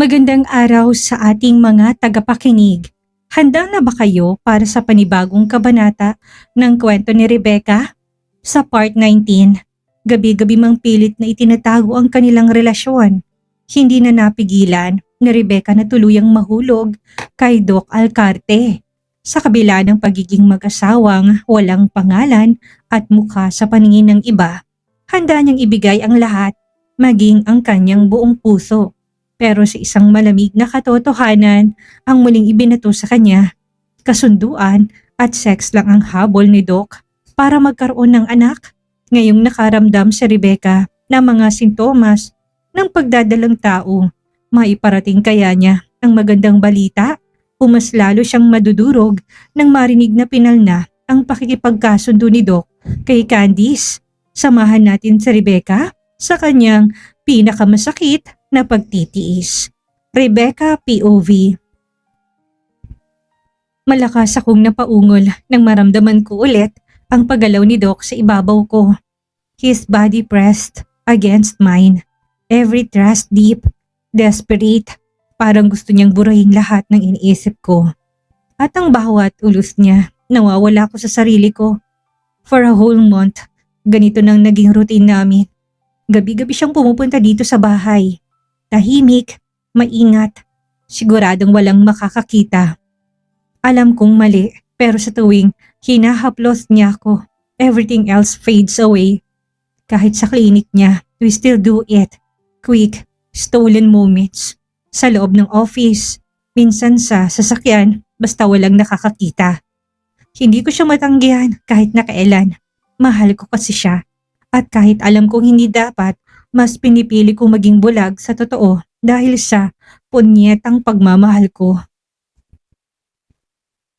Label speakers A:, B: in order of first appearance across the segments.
A: Magandang araw sa ating mga tagapakinig. Handa na ba kayo para sa panibagong kabanata ng kwento ni Rebecca? Sa part 19, gabi-gabi mang pilit na itinatago ang kanilang relasyon. Hindi na napigilan ni Rebecca na tuluyang mahulog kay Doc Alcarte. Sa kabila ng pagiging mag-asawang walang pangalan at mukha sa paningin ng iba, handa niyang ibigay ang lahat, maging ang kanyang buong puso. Pero sa isang malamig na katotohanan ang muling ibinato sa kanya. Kasunduan at sex lang ang habol ni Doc para magkaroon ng anak. Ngayong nakaramdam si Rebecca ng mga sintomas ng pagdadalang tao, maiparating kaya niya ang magandang balita o mas lalo siyang madudurog nang marinig na pinal na ang pakikipagkasundo ni Doc kay Candice. Samahan natin si Rebecca sa kanyang pinakamasakit na pagtitiis. Rebecca POV. Malakas akong napaungol nang maramdaman ko ulit ang paggalaw ni Doc sa ibabaw ko. His body pressed against mine. Every thrust deep, desperate, parang gusto niyang burahin lahat ng iniisip ko. At ang bawat ulos niya, nawawala ko sa sarili ko. For a whole month, ganito nang naging routine namin. Gabi-gabi siyang pumupunta dito sa bahay. Tahimik, maingat, siguradong walang makakakita. Alam kong mali, pero sa tuwing hinahaplos niya ako, everything else fades away. Kahit sa klinik niya, we still do it. Quick, stolen moments. Sa loob ng office, minsan sa sasakyan, basta walang nakakakita. Hindi ko siya matanggihan kahit na kailan. Mahal ko kasi siya. At kahit alam kong hindi dapat, mas pinipili kong maging bulag sa totoo dahil sa punyetang pagmamahal ko.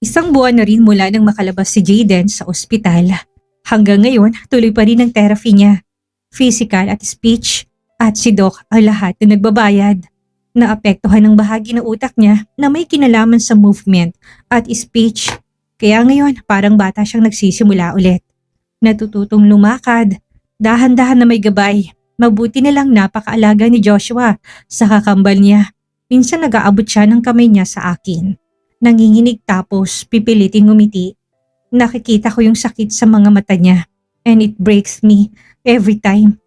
A: Isang buwan na rin mula nang makalabas si Jayden sa ospital. Hanggang ngayon, tuloy pa rin ang therapy niya. Physical at speech, at si Doc ang lahat na nagbabayad. Naapektuhan ng bahagi ng utak niya na may kinalaman sa movement at speech. Kaya ngayon, parang bata siyang nagsisimula ulit. Natututong lumakad, dahan-dahan na may gabay. Mabuti na lang napakaalaga ni Joshua sa kakambal niya. Minsan nag-aabot siya ng kamay niya sa akin. Nanginginig tapos pipiliting ngumiti. Nakikita ko yung sakit sa mga mata niya and it breaks me every time.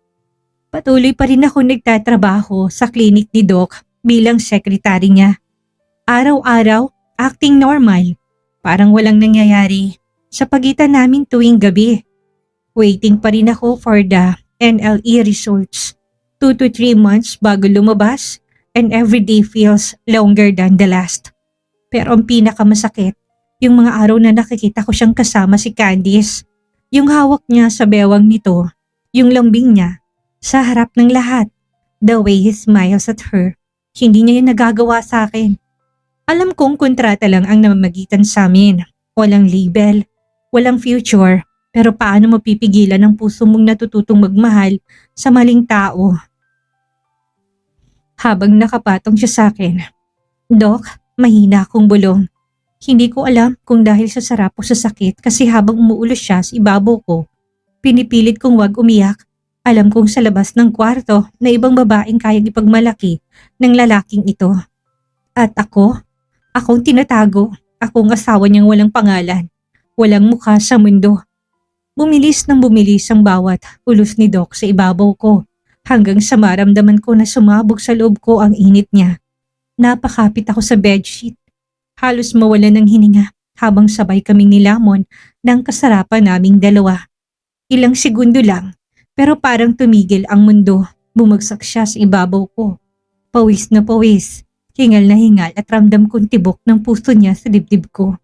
A: Patuloy pa rin ako nagtatrabaho sa klinik ni Doc bilang sekretary niya. Araw-araw, acting normal. Parang walang nangyayari sa pagitan namin tuwing gabi. Waiting pa rin ako for the NLE results. 2 to 3 months bago lumabas and every day feels longer than the last. Pero ang pinakamasakit, yung mga araw na nakikita ko siyang kasama si Candice. Yung hawak niya sa bewang nito, yung lambing niya, sa harap ng lahat. The way he smiles at her, hindi niya yung nagagawa sa akin. Alam kong kontrata lang ang namamagitan sa amin. Walang label, walang future. Pero paano mapipigilan ang puso mong natututong magmahal sa maling tao? Habang nakapatong siya sa akin, Doc, mahina akong bulong. Hindi ko alam kung dahil sa sarap o sa sakit kasi habang umuulos siya sa ibabaw ko, pinipilit kong wag umiyak. Alam kong sa labas ng kwarto na ibang babaeng kayang ipagmalaki ng lalaking ito. At akong tinatago, akong asawa niyang walang pangalan, walang mukha sa mundo. Bumilis ng bumilis ang bawat ulos ni Doc sa ibabaw ko hanggang sa maramdaman ko na sumabog sa loob ko ang init niya. Napakapit ako sa bedsheet. Halos mawalan ng hininga habang sabay kaming nilamon ng kasarapan naming dalawa. Ilang segundo lang pero parang tumigil ang mundo. Bumagsak siya sa ibabaw ko. Pawis na pawis, hingal na hingal at ramdam kong tibok ng puso niya sa dibdib ko.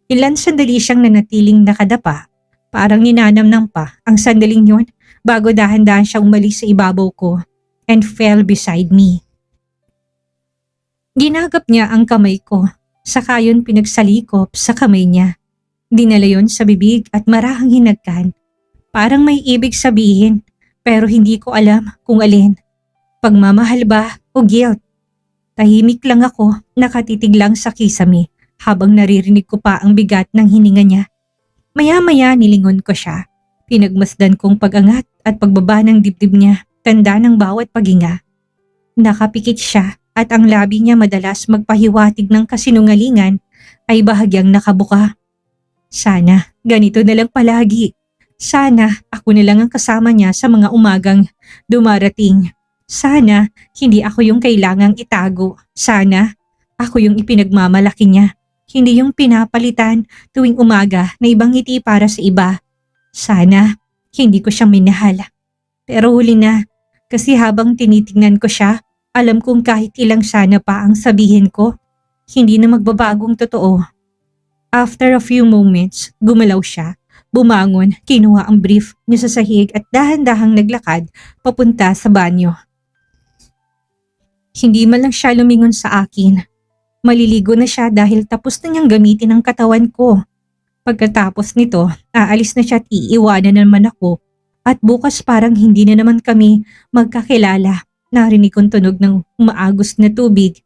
A: Ilan sandali siyang nanatiling nakadapa. Parang ninanamnam pa ang sandaling yun bago dahan-dahan siyang umalis sa ibabaw ko and fell beside me. Ginagap niya ang kamay ko, saka yun pinagsalikop sa kamay niya. Dinala yun sa bibig at marahang hinagkan. Parang may ibig sabihin pero hindi ko alam kung alin. Pagmamahal ba o guilt? Tahimik lang ako, nakatitig lang sa kisame habang naririnig ko pa ang bigat ng hininga niya. Maya-maya nilingon ko siya. Pinagmasdan kong pag-angat at pagbaba ng dibdib niya, tanda ng bawat paghinga. Nakapikit siya, at ang labi niya madalas magpahiwatig ng kasinungalingan ay bahagyang nakabuka. Sana ganito na lang palagi. Sana ako na lang ang kasama niya sa mga umagang dumarating. Sana hindi ako yung kailangang itago. Sana ako yung ipinagmamalaki niya. Hindi yung pinapalitan tuwing umaga na ibang ngiti para sa iba. Sana hindi ko siya minahal. Pero huli na, kasi habang tinitingnan ko siya, alam kong kahit ilang sana pa ang sabihin ko, hindi na magbabagong totoo. After a few moments, gumalaw siya, bumangon, kinuha ang brief niya sa sahig at dahan-dahang naglakad papunta sa banyo. Hindi man lang siya lumingon sa akin. Maliligo na siya dahil tapos na niyang gamitin ang katawan ko. Pagkatapos nito, aalis na siya at iiwanan naman ako at bukas parang hindi na naman kami magkakilala. Narinig kong tunog ng umaagos na tubig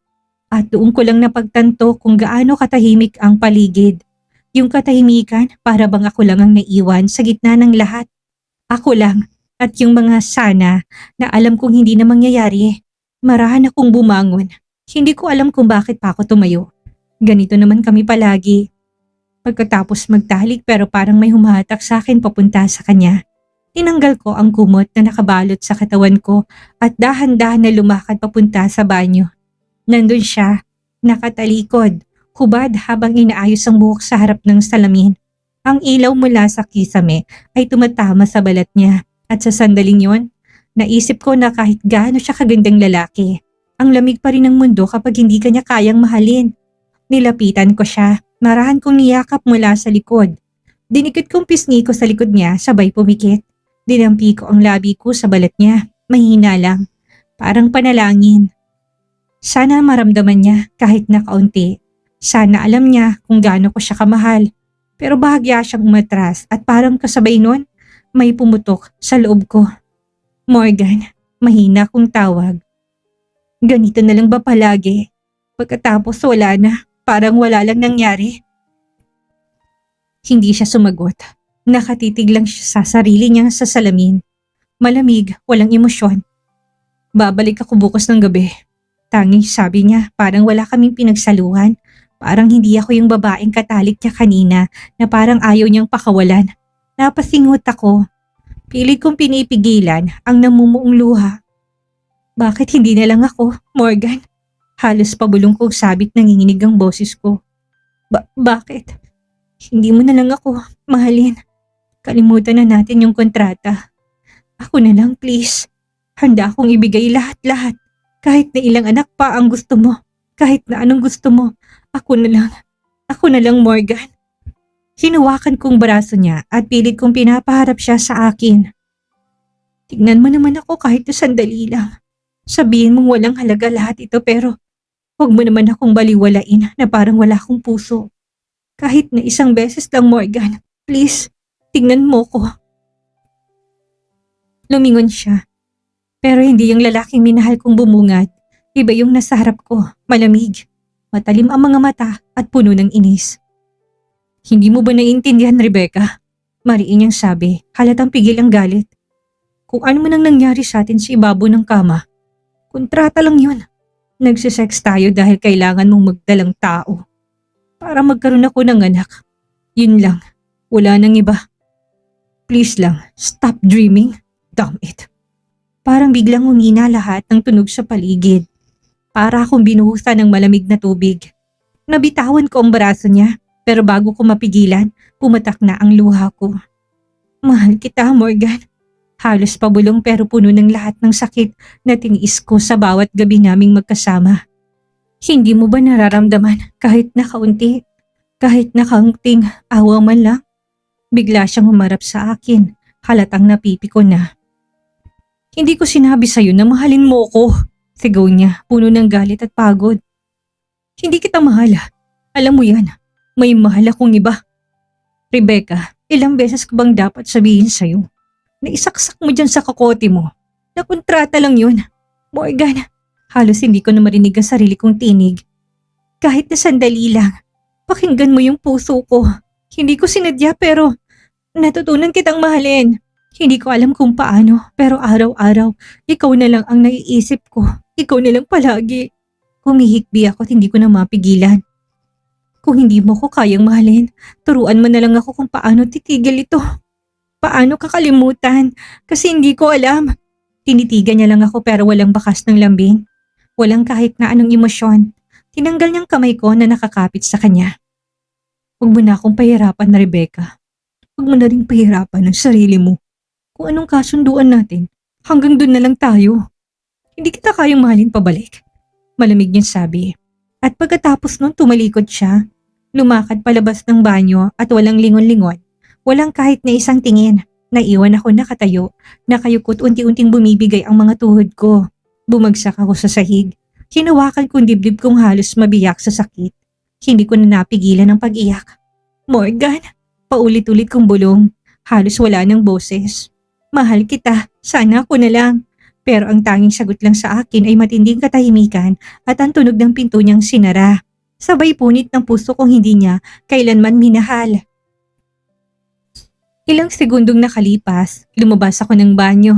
A: at doon ko lang napagtanto kung gaano katahimik ang paligid. Yung katahimikan para bang ako lang ang naiwan sa gitna ng lahat. Ako lang at yung mga sana na alam kong hindi na mangyayari. Marahan akong bumangon. Hindi ko alam kung bakit pa ako tumayo. Ganito naman kami palagi. Pagkatapos magtalik pero parang may humahatak sa akin papunta sa kanya. Tinanggal ko ang kumot na nakabalot sa katawan ko at dahan-dahan na lumakad papunta sa banyo. Nandun siya, nakatalikod, hubad habang inaayos ang buhok sa harap ng salamin. Ang ilaw mula sa kisame ay tumatama sa balat niya at sa sandaling yon, naisip ko na kahit gaano siya kagandang lalaki, ang lamig pa rin ng mundo kapag hindi kanya kayang mahalin. Nilapitan ko siya, marahan kong niyakap mula sa likod. Dinikit kong pisngi ko sa likod niya sabay pumikit. Dinampi ko ang labi ko sa balat niya, mahina lang, parang panalangin. Sana maramdaman niya kahit na kaunti. Sana alam niya kung gaano ko siya kamahal. Pero bahagya siyang umatras at parang kasabay nun, may pumutok sa loob ko. Morgan, mahina kong tawag. Ganito na lang ba palagi? Pagkatapos wala na, parang wala lang nangyari. Hindi siya sumagot. Nakatitig lang siya sa sarili niya sa salamin. Malamig, walang emosyon. Babalik ako bukas ng gabi. Tanging sabi niya, parang wala kaming pinagsaluhan. Parang hindi ako yung babaeng katalik niya kanina na parang ayaw niyang pakawalan. Napasingot ako. Pilit kong pinipigilan ang namumuong luha. Bakit hindi na lang ako, Morgan? Halos pabulong kong sabit nanginginig ang boses ko. Bakit? Hindi mo na lang ako mahalin. Kalimutan na natin yung kontrata. Ako na lang, please. Handa akong ibigay lahat-lahat. Kahit na ilang anak pa ang gusto mo. Kahit na anong gusto mo. Ako na lang. Ako na lang, Morgan. Hinawakan kong braso niya at pilit kong pinapaharap siya sa akin. Tignan mo naman ako kahit na sandali lang. Sabihin mong walang halaga lahat ito pero huwag mo naman akong baliwalain na parang wala akong puso. Kahit na isang beses lang, Morgan. Please. Tingnan mo ko. Lumingon siya. Pero hindi yung lalaking minahal kong bumungad. Iba yung nasa harap ko, malamig. Matalim ang mga mata at puno ng inis. Hindi mo ba naiintindihan, Rebecca? Mariin niyang sabi, halatang pigil ang galit. Kung ano man ang nangyari sa atin sa ibabaw ng kama, kontrata lang yun. Nagsisex tayo dahil kailangan mong magdalang tao. Para magkaroon ako ng anak. Yun lang, wala nang iba. Please lang, stop dreaming. Damn it. Parang biglang humina lahat ng tunog sa paligid. Para akong binuhusan ng malamig na tubig. Nabitawan ko ang braso niya, pero bago ko mapigilan, pumatak na ang luha ko. Mahal kita, Morgan. Halos pabulong pero puno ng lahat ng sakit na tiniis ko sa bawat gabi naming magkasama. Hindi mo ba nararamdaman kahit na kaunti, kahit na kaunting awa man lang? Bigla siyang humarap sa akin, halatang napipi ko na. Hindi ko sinabi sa'yo na mahalin mo ko, sigaw niya, puno ng galit at pagod. Hindi kita mahal. Alam mo yan, may mahal akong iba. Rebecca, ilang beses ko bang dapat sabihin sa'yo? Naisaksak mo dyan sa kakote mo. Nakontrata lang yun. Morgan, halos hindi ko na marinig ang sarili kong tinig. Kahit na sandali lang, pakinggan mo yung puso ko. Hindi ko sinadya pero natutunan kitang mahalin. Hindi ko alam kung paano pero araw-araw ikaw na lang ang naiisip ko. Ikaw na lang palagi. Humihikbi ako at hindi ko na mapigilan. Kung hindi mo ko kayang mahalin, turuan mo na lang ako kung paano titigil ito. Paano kakalimutan? Kasi hindi ko alam. Tinitigan niya lang ako pero walang bakas ng lambing. Walang kahit na anong emosyon. Tinanggal niyang kamay ko na nakakapit sa kanya. Huwag mo na akong pahirapan na Rebecca. Huwag mo na rin pahirapan ang sarili mo. Kung anong kasunduan natin, hanggang doon na lang tayo. Hindi kita kayang mahalin pabalik. Malamig niyang sabi. At pagkatapos nun tumalikod siya, lumakad palabas ng banyo at walang lingon-lingon. Walang kahit na isang tingin. Naiwan ako nakatayo, nakayukot unti-unting bumibigay ang mga tuhod ko. Bumagsak ako sa sahig. Hinawakan kong dibdib kong halos mabiyak sa sakit. Hindi ko na napigilan ang pag-iyak. Morgan, paulit-ulit kong bulong. Halos wala ng boses. Mahal kita, sana ako na lang. Pero ang tanging sagot lang sa akin ay matinding katahimikan at ang tunog ng pinto niyang sinara. Sabay punit ng puso kong hindi niya kailanman minahal. Ilang segundong nakalipas, lumabas ako ng banyo.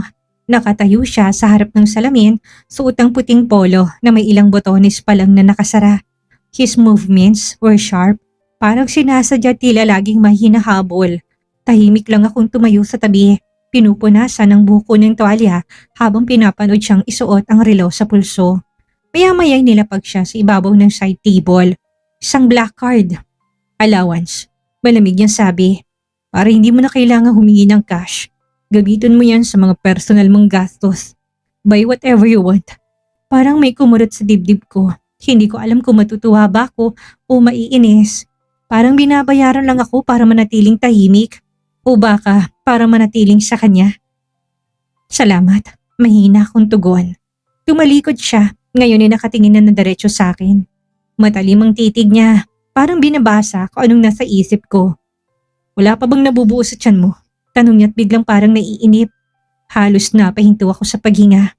A: Nakatayo siya sa harap ng salamin, suot ang puting polo na may ilang botones pa lang na nakasara. His movements were sharp, parang sinasadya tila laging may hinahabol. Tahimik lang akong tumayo sa tabi, pinupunasan ng buhok ko ng tuwalya habang pinapanood siyang isuot ang relo sa pulso. Maya-maya'y nilapag siya sa ibabaw ng side table. Isang black card. Allowance. Malamig niyang sabi. Para hindi mo na kailangan humingi ng cash. Gamitin mo yan sa mga personal mong gastos. Buy whatever you want. Parang may kumurot sa dibdib ko. Hindi ko alam kung matutuwa ba ako o maiinis. Parang binabayaran lang ako para manatiling tahimik. O baka para manatiling sa kanya. Salamat. Mahina akong tugon. Tumalikod siya. Ngayon ay nakatingin na diretso sa akin. Matalim ang titig niya. Parang binabasa kung anong nasa isip ko. Wala pa bang nabubuo sa tiyan mo? Tanong niya't biglang parang naiinip. Halos napahinto ako sa paghinga.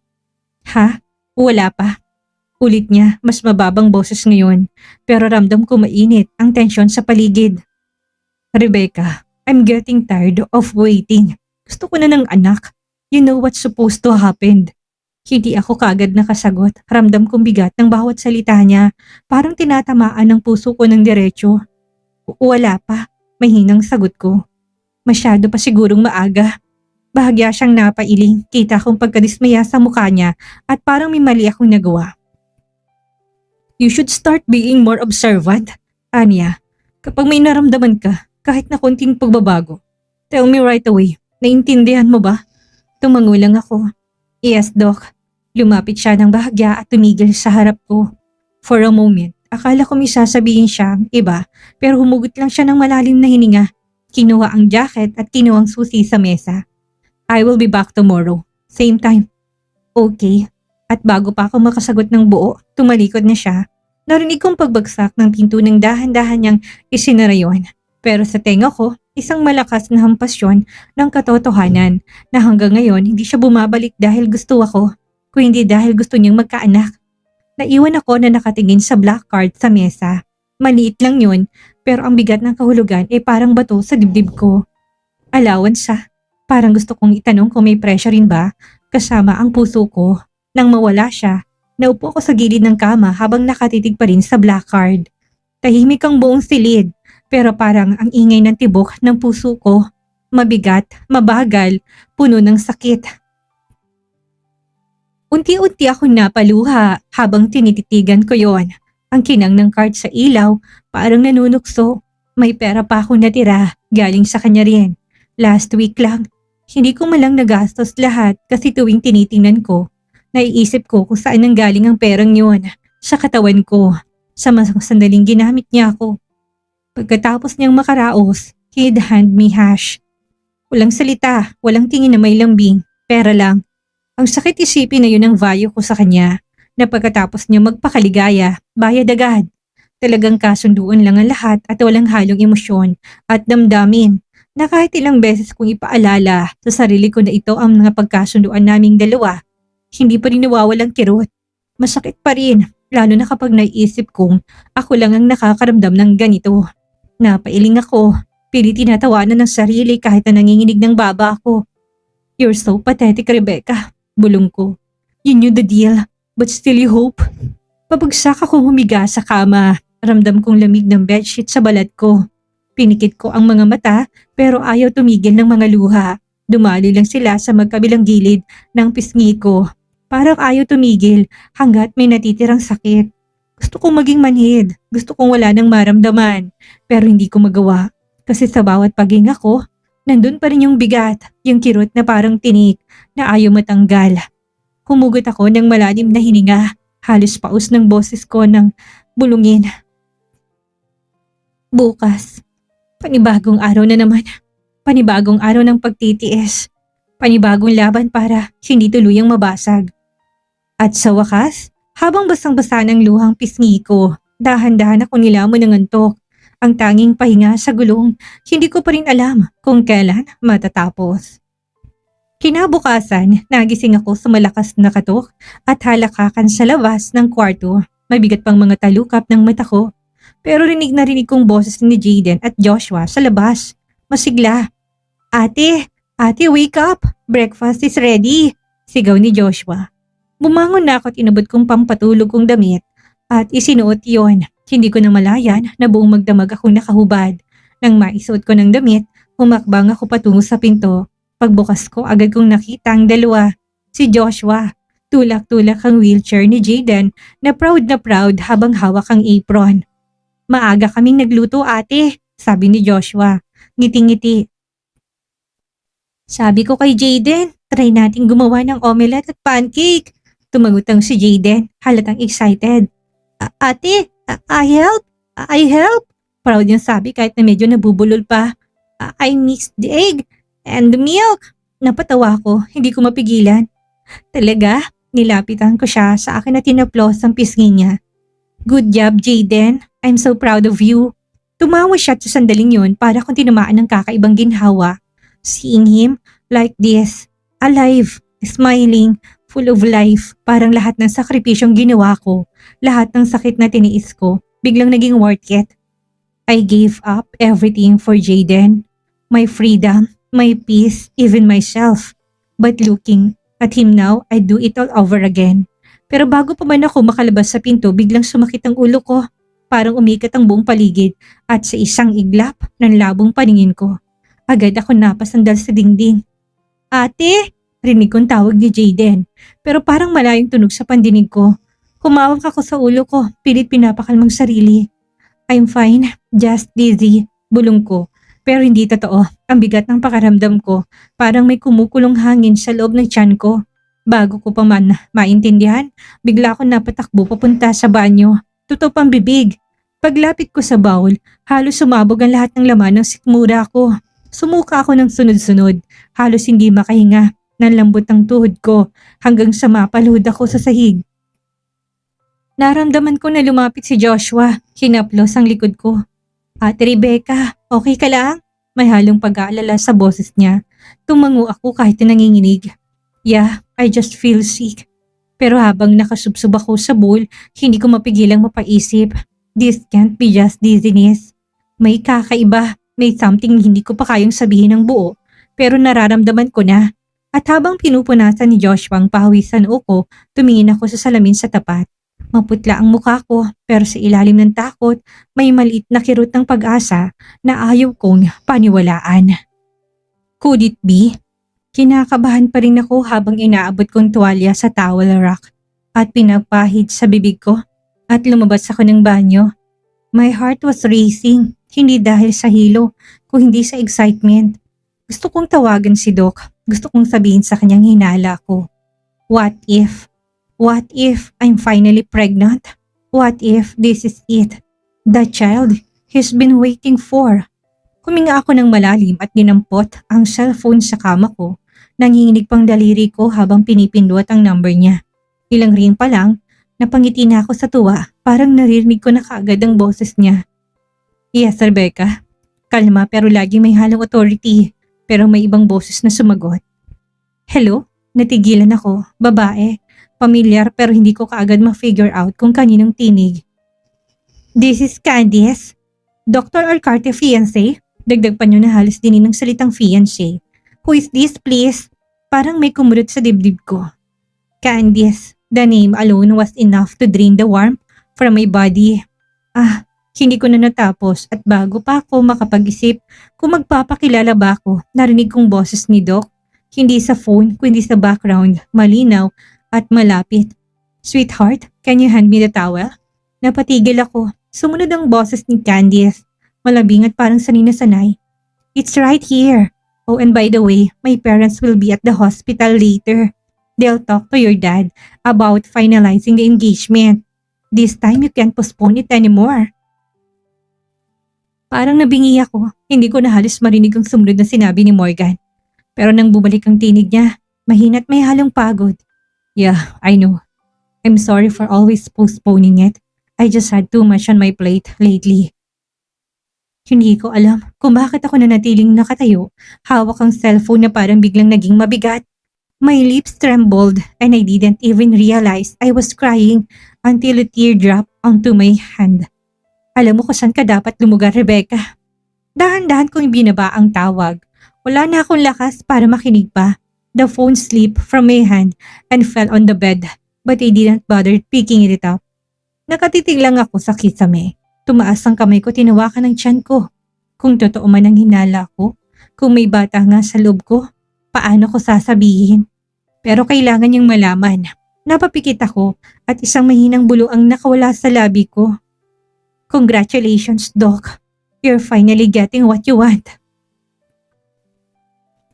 A: Ha? Wala pa. Ulit niya, mas mababang boses ngayon. Pero ramdam ko mainit ang tensyon sa paligid. Rebecca, I'm getting tired of waiting. Gusto ko na ng anak. You know what's supposed to happen. Hindi ako kagad nakasagot. Ramdam kong bigat ng bawat salita niya. Parang tinatamaan ng puso ko ng diretso. Wala pa. Mahinang sagot ko. Masyado pa sigurong maaga. Bahagya siyang napailing. Kita kong pagkadismaya sa mukha niya at parang may mali akong nagawa. You should start being more observant, Anya. Kapag may naramdaman ka, kahit na konting pagbabago, tell me right away. Naintindihan mo ba? Tumangulang ako. Yes, Doc. Lumapit siya ng bahagya at tumigil sa harap ko. For a moment, akala ko may sasabihin siyang iba pero humugot lang siya ng malalim na hininga. Kinuha ang jacket at kinuha ang susi sa mesa. I will be back tomorrow. Same time. Okay. At bago pa ako makasagot ng buo, tumalikod na siya. Narinig kong pagbagsak ng pinto ng dahan-dahan niyang isinarayon. Pero sa tenga ko, isang malakas na hampasyon ng katotohanan na hanggang ngayon hindi siya bumabalik dahil gusto ako, kundi dahil gusto niyang magkaanak. Naiwan ako na nakatingin sa black card sa mesa. Maliit lang yun, pero ang bigat ng kahulugan ay parang bato sa dibdib ko. Allowance siya. Parang gusto kong itanong kung may pressure rin ba kasama ang puso ko. Nang mawala siya, naupo ako sa gilid ng kama habang nakatitig pa rin sa black card. Tahimik ang buong silid, pero parang ang ingay ng tibok ng puso ko. Mabigat, mabagal, puno ng sakit. Unti-unti akong napaluha habang tinititigan ko yon. Ang kinang ng card sa ilaw, parang nanunukso. May pera pa akong natira, galing sa kanya rin. Last week lang, hindi ko malang nagastos lahat kasi tuwing tinitingnan ko, naiisip ko kung saan nanggaling ang perang yun. Sa katawan ko, sa mga sandaling ginamit niya ako. Pagkatapos niyang makaraos, he'd hand me hash. Walang salita, walang tingin na may lambing, pera lang. Ang sakit isipin na yun ang value ko sa kanya. Na pagkatapos niya magpakaligaya, bayad agad. Talagang kasunduan lang ang lahat at walang halong emosyon at damdamin na kahit ilang beses kong ipaalala sa sarili ko na ito ang mga pagkasunduan naming dalawa, hindi pa rin nawawalang kirot. Masakit pa rin, lalo na kapag naiisip kong ako lang ang nakakaramdam ng ganito. Napailing ako, pilit tinatawanan ng sarili kahit na nanginginig ng baba ako. You're so pathetic, Rebecca, bulong ko. You knew the deal. But still you hope? Pabagsak akong humiga sa kama. Ramdam kong lamig ng bedsheet sa balat ko. Pinikit ko ang mga mata pero ayaw tumigil ng mga luha. Dumali lang sila sa magkabilang gilid ng pisngi ko. Parang ayaw tumigil hanggat may natitirang sakit. Gusto kong maging manhid. Gusto kong wala nang maramdaman. Pero hindi ko magawa. Kasi sa bawat paghinga ko, nandun pa rin yung bigat, yung kirot na parang tinik na ayaw matanggal. Humugot ako ng malalim na hininga. Halos paus ng boses ko ng bulungin. Bukas, panibagong araw na naman. Panibagong araw ng pagtitiis. Panibagong laban para hindi tuluyang mabasag. At sa wakas, habang basang-basa ng luhang pisngi ko, dahan-dahan ako nilamon ng antok. Ang tanging pahinga sa gulong, hindi ko pa rin alam kung kailan matatapos. Kinabukasan, nagising ako sa malakas na katok at halakakan sa labas ng kwarto. Mabigat pang mga talukap ng mata ko. Pero rinig na rinig kong boses ni Jaden at Joshua sa labas. Masigla. Ate, wake up! Breakfast is ready! Sigaw ni Joshua. Bumangon na ako at inabot kong pampatulog kong damit at isinuot yon. Hindi ko na malayan na buong magdamag akong nakahubad. Nang maisuot ko ng damit, humakbang ako patungo sa pinto. Pagbukas ko, agad kong nakita ang dalawa. Si Joshua. Tulak-tulak ang wheelchair ni Jaden na proud habang hawak ang apron. Maaga kaming nagluto ate, sabi ni Joshua. Ngiti-ngiti. Sabi ko kay Jaden, try nating gumawa ng omelette at pancake. Tumangutang si Jaden, halatang excited. Ate, I help? I help? Proud niyang sabi kahit na medyo nabubulol pa. I mixed the egg and the milk. Napatawa ko, hindi ko mapigilan. Talaga? Nilapitan ko siya sa akin at tinaplos ang pisngi niya. Good job, Jaden. I'm so proud of you. Tumawa siya sa sandaling yun para kung tinamaan ng kakaibang ginhawa. Seeing him like this, alive, smiling, full of life, parang lahat ng sakripisyong ginawa ko, lahat ng sakit na tiniis ko, biglang naging worth it. I gave up everything for Jaden. My freedom, my peace, even myself. But looking at him now, I do it all over again. Pero bago pa man ako makalabas sa pinto, biglang sumakit ang ulo ko. Parang umikat ang buong paligid at sa isang iglap ng labong paningin ko. Agad ako napasandal sa dingding. Ate! Rinig kong tawag ni Jaden. Pero parang malayong tunog sa pandinig ko. Humawak ako sa ulo ko, pilit pinapakalmang sarili. I'm fine, just dizzy, bulong ko. Pero hindi totoo, ang bigat ng pakaramdam ko. Parang may kumukulong hangin sa loob ng tiyan ko. Bago ko pa man maintindihan, bigla akong napatakbo papunta sa banyo. Tutok ang bibig. Paglapit ko sa bowl, halos sumabog ang lahat ng laman ng sikmura ko. Sumuka ako ng sunod-sunod, halos hindi makahinga. Nanlambot ang tuhod ko hanggang sa mapalhod ako sa sahig. Naramdaman ko na lumapit si Joshua, hinaplos ang likod ko. Ate Rebecca, okay ka lang? May halong pag-aalala sa boses niya. Tumango ako kahit na nanginginig. Yeah, I just feel sick. Pero habang nakasubsob ako sa bowl, hindi ko mapigilang mapaisip. This can't be just dizziness. May kakaiba, may something hindi ko pa kayang sabihin ng buo, pero nararamdaman ko na. At habang pinupunasan ni Joshua ang pahawisan ko, tumingin ako sa salamin sa tapat. Maputla ang mukha ko, pero sa ilalim ng takot, may maliit na kirot ng pag-asa na ayaw kong paniwalaan. Could it be? Kinakabahan pa rin ako habang inaabot kong tuwalya sa towel rack at pinagpahid sa bibig ko at lumabas ako ng banyo. My heart was racing, hindi dahil sa hilo, kung hindi sa excitement. Gusto kong tawagan si Doc, gusto kong sabihin sa kanyang hinala ko. What if? What if I'm finally pregnant? What if this is it? The child he's been waiting for. Huminga ako ng malalim at dinampot ang cellphone sa kama ko. Nanginginig pang daliri ko habang pinipindot ang number niya. Ilang ring pa lang, napangiti na ako sa tuwa, parang naririnig ko na kaagad ang boses niya. Yes, Rebecca. Kalma pero lagi may halong authority, pero may ibang boses na sumagot. Hello? Natigilan ako, babae. Pamilyar pero hindi ko kaagad ma-figure out kung kaninong tinig. This is Candice. Dr. Arcarte fiancé? Dagdag pa niyo na halos dinin ng salitang fiancé. Who is this please? Parang may kumurot sa dibdib ko. Candice, the name alone was enough to drain the warmth from my body. Hindi ko na natapos at bago pa ako makapag-isip kung magpapakilala ba ako, narinig kong boses ni Doc. Hindi sa phone, kundi sa background, malinaw at malapit. Sweetheart, can you hand me the towel? Napatigil ako. Sumunod ang boses ni Candice. Malabing at parang sanay na sanay. It's right here. Oh, and by the way, my parents will be at the hospital later. They'll talk to your dad about finalizing the engagement. This time you can't postpone it anymore. Parang nabingi ako. Hindi ko na halos marinig ang sumunod na sinabi ni Morgan. Pero nang bumalik ang tinig niya, mahina't may halong pagod. Yeah, I know. I'm sorry for always postponing it. I just had too much on my plate lately. Hindi ko alam kung bakit ako nanatiling nakatayo, hawak ang cellphone na parang biglang naging mabigat. My lips trembled and I didn't even realize I was crying until a tear dropped onto my hand. Alam mo kung saan ka dapat lumugar, Rebecca. Dahan-dahan kong binaba ang tawag. Wala na akong lakas para makinig pa. The phone slipped from my hand and fell on the bed, but I didn't bother picking it up. Nakatitig lang ako sa kisame. Tumaas ang kamay ko, tinawakan ng tiyan ko. Kung totoo man ang hinala ko, kung may bata nga sa loob ko, paano ko sasabihin? Pero kailangan niyang malaman. Napapikit ako at isang mahinang bulo ang nakawala sa labi ko. Congratulations, Doc. You're finally getting what you want.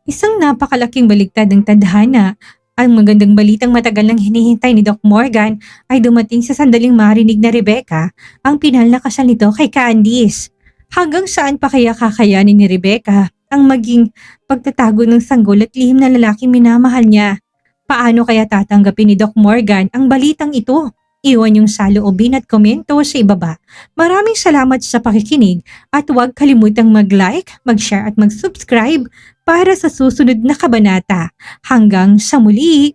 A: Isang napakalaking baligtad ng tadhana. Ang magandang balitang matagal nang hinihintay ni Doc Morgan ay dumating sa sandaling marinig na Rebecca ang pinal na kasal nito kay Candice. Hanggang saan pa kaya kakayanin ni Rebecca ang maging pagtatago ng sanggol at lihim na lalaking minamahal niya? Paano kaya tatanggapin ni Doc Morgan ang balitang ito? Iwan yung saloobin at komento sa ibaba. Maraming salamat sa pakikinig at huwag kalimutang mag-like, mag-share at mag-subscribe para sa susunod na kabanata. Hanggang sa muli!